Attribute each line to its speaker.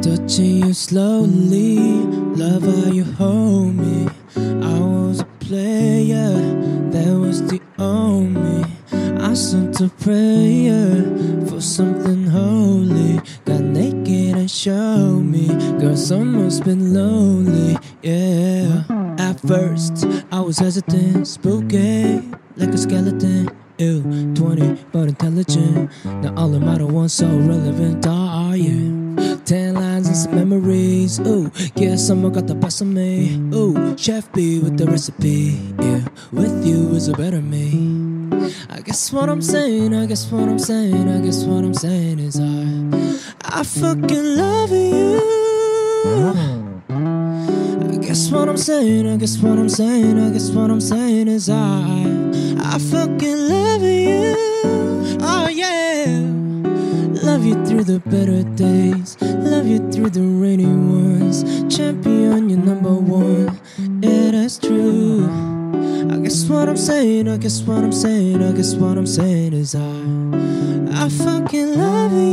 Speaker 1: touching you slowly, love how you hold me. I was a player, that was the only. I sent a prayer for something holy. Got naked and showed me, girl, someone's been lonely, yeah. At first, I was hesitant, spooky, like a skeleton. Ew, 20, but intelligent. Now all of my ones so relevant, oh yeah. 10 lines and some memories, ooh. Yeah, someone got the best of me, ooh. Chef B with the recipe, yeah. With you is a better me. I guess what I'm saying, I guess what I'm saying, I guess what I'm saying is I fucking love you. I guess what I'm saying, I guess what I'm saying, I guess what I'm saying is I fucking love you. Oh yeah. Love you through the better days, love you through the rainy ones. Champion, you're number one, yeah, that's true. I guess what I'm saying, I guess what I'm saying, I guess what I'm saying is I fucking love you.